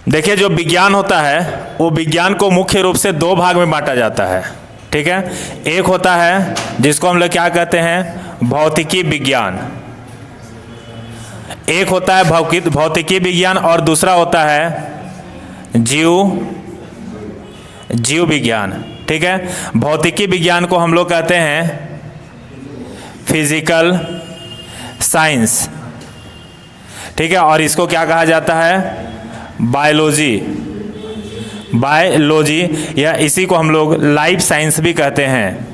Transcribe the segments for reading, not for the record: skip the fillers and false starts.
देखिए, जो विज्ञान होता है वो विज्ञान को मुख्य रूप से दो भाग में बांटा जाता है। ठीक है, एक होता है जिसको हम लोग क्या कहते हैं, भौतिकी विज्ञान। एक होता है भौतिकी विज्ञान और दूसरा होता है जीव विज्ञान। ठीक है, भौतिकी विज्ञान को हम लोग कहते हैं फिजिकल साइंस। ठीक है, और इसको क्या कहा जाता है, बायोलॉजी, या इसी को हम लोग लाइफ साइंस भी कहते हैं।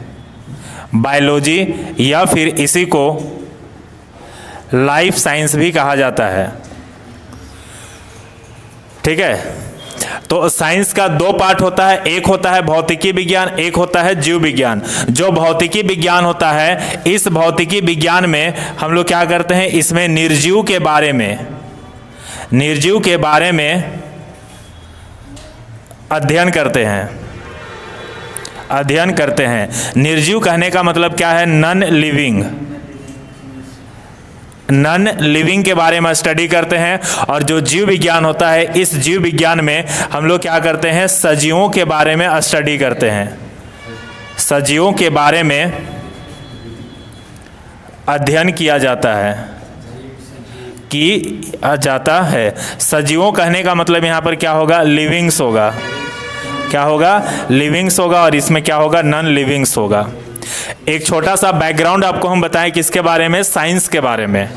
बायोलॉजी या फिर इसी को लाइफ साइंस भी कहा जाता है। ठीक है, तो साइंस का दो पार्ट होता है, एक होता है भौतिकी विज्ञान, एक होता है जीव विज्ञान। जो भौतिकी विज्ञान होता है, इस भौतिकी विज्ञान में हम लोग क्या करते हैं, इसमें निर्जीव के बारे में अध्ययन करते हैं। निर्जीव कहने का मतलब क्या है, नॉन लिविंग के बारे में स्टडी करते हैं। और जो जीव विज्ञान होता है, इस जीव विज्ञान में हम लोग क्या करते हैं, सजीवों के बारे में स्टडी करते हैं। सजीवों के बारे में अध्ययन किया जाता है। सजीवों कहने का मतलब यहाँ पर क्या होगा, लिविंग्स होगा। क्या होगा, लिविंग्स होगा, और इसमें क्या होगा, नॉन लिविंग्स होगा। एक छोटा सा बैकग्राउंड आपको हम बताएं किसके बारे में, साइंस के बारे में।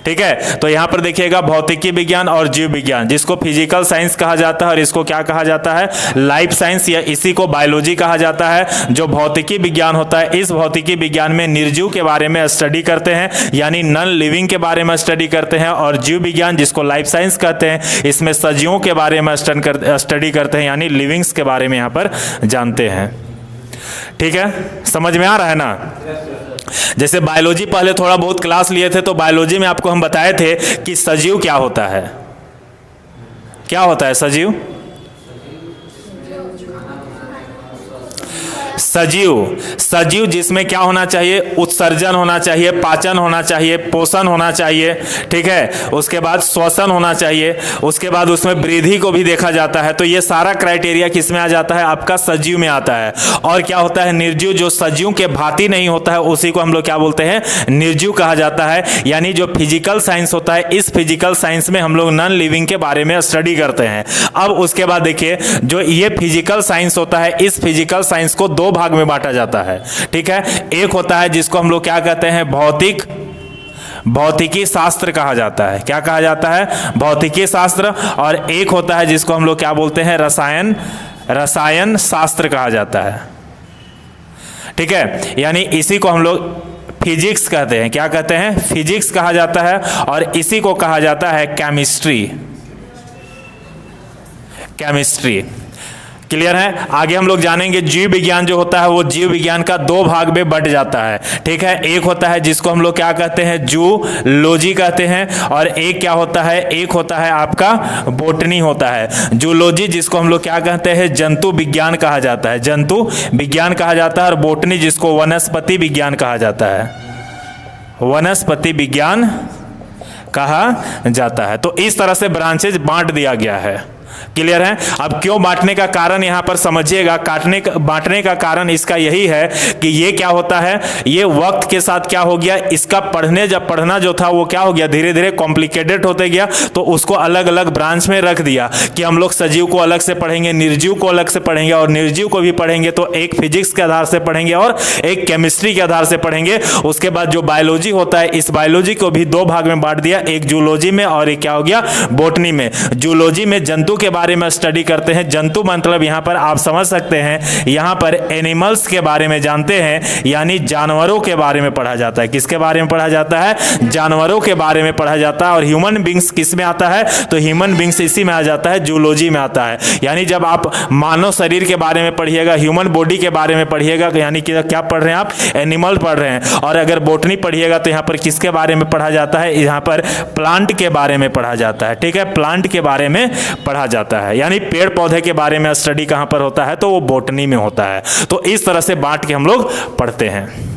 ठीक है, तो यहां पर देखिएगा भौतिकी विज्ञान और जीव विज्ञान, जिसको फिजिकल साइंस कहा जाता है और इसको क्या कहा जाता है, लाइफ साइंस, या इसी को बायोलॉजी कहा जाता है। जो भौतिकी विज्ञान होता है, इस भौतिकी विज्ञान में निर्जीव के बारे में स्टडी करते हैं, यानी नॉन लिविंग के बारे में स्टडी करते हैं। और जीव विज्ञान, जिसको लाइफ साइंस कहते हैं, इसमें सजीवों के बारे में स्टडी करते हैं, यानी लिविंग्स के बारे में यहां पर जानते हैं। ठीक है, समझ में आ रहा है ना। जैसे बायोलॉजी पहले थोड़ा बहुत क्लास लिए थे, तो बायोलॉजी में आपको हम बताए थे कि सजीव क्या होता है। क्या होता है सजीव? सजीव जिसमें क्या होना चाहिए, उत्सर्जन होना चाहिए, पाचन होना चाहिए, पोषण होना चाहिए। ठीक है, उसके बाद श्वसन होना चाहिए, उसके बाद उसमें वृद्धि को भी देखा जाता है। तो ये सारा क्राइटेरिया किस में आ जाता है, आपका सजीव में आता है। और क्या होता है, निर्जीव, जो सजीव के भांति नहीं होता है, उसी को हम लोग क्या बोलते हैं, निर्जीव कहा जाता है। यानी जो फिजिकल साइंस होता है, इस फिजिकल साइंस में हम लोग नॉन लिविंग के बारे में स्टडी करते हैं। अब उसके बाद देखिए, जो ये फिजिकल साइंस होता है, इस फिजिकल साइंस को दो भाग में बांटा जाता है। ठीक है, एक होता है जिसको हम लोग क्या कहते हैं, भौतिकी शास्त्र कहा जाता है। क्या कहा जाता है, भौतिकी शास्त्र। और एक होता है जिसको हम लोग क्या बोलते हैं, रसायन शास्त्र कहा जाता है। ठीक है, यानी इसी को हम लोग फिजिक्स कहते हैं। क्या कहते हैं, फिजिक्स कहा जाता है। और इसी को कहा जाता है केमिस्ट्री। क्लियर है। आगे हम लोग जानेंगे जीव विज्ञान जो होता है, वो जीव विज्ञान का दो भाग में बंट जाता है। ठीक है, एक होता है जिसको हम लोग क्या कहते हैं, जूलॉजी कहते हैं। और एक क्या होता है, एक होता है आपका बोटनी होता है। जूलॉजी जिसको हम लोग क्या कहते हैं, जंतु विज्ञान कहा जाता है। जंतु विज्ञान कहा जाता है। और बोटनी जिसको वनस्पति विज्ञान कहा जाता है। वनस्पति विज्ञान कहा जाता है। तो इस तरह से ब्रांचेज बांट दिया गया है। क्लियर है। अब क्यों बांटने का कारण यहां पर समझिएगा। बांटने का कारण इसका यही है कि ये क्या होता है, ये वक्त के साथ क्या हो गया, इसका पढ़ना जो था वो क्या हो गया, धीरे धीरे कॉम्प्लिकेटेड होते गया। तो उसको अलग अलग ब्रांच में रख दिया कि हम लोग सजीव को अलग से पढ़ेंगे, निर्जीव को अलग से पढ़ेंगे। और निर्जीव को भी पढ़ेंगे तो एक फिजिक्स के आधार से पढ़ेंगे और एक केमिस्ट्री के आधार से पढ़ेंगे। उसके बाद जो बायोलॉजी होता है, इस बायोलॉजी को भी दो भाग में बांट दिया, एक जूलॉजी में और एक क्या हो गया, बोटनी में। जूलॉजी में जंतु के बारे में स्टडी करते हैं। जंतु मतलब यहां पर आप समझ सकते हैं, यहां पर एनिमल्स के बारे में जानते हैं, यानी जानवरों के बारे में पढ़ा जाता है। किसके बारे में पढ़ा जाता है, जानवरों के बारे में पढ़ा जाता है। और ह्यूमन बींग्स किस में आता है, तो ह्यूमन बींग्स इसी में आ जाता है, जूलॉजी में आता है। यानी जब आप मानव शरीर के बारे में पढ़िएगा, ह्यूमन बॉडी के बारे में पढ़िएगा, यानी कि क्या पढ़ रहे हैं आप, एनिमल पढ़ रहे हैं। और अगर बोटनी पढ़िएगा तो यहां पर किसके बारे में पढ़ा जाता है, यहां पर प्लांट के बारे में पढ़ा जाता है। ठीक है, प्लांट के बारे में पढ़ा जाता है, यानी पेड़ पौधे के बारे में स्टडी कहां पर होता है, तो वो बोटनी में होता है। तो इस तरह से बांट के हम लोग पढ़ते हैं।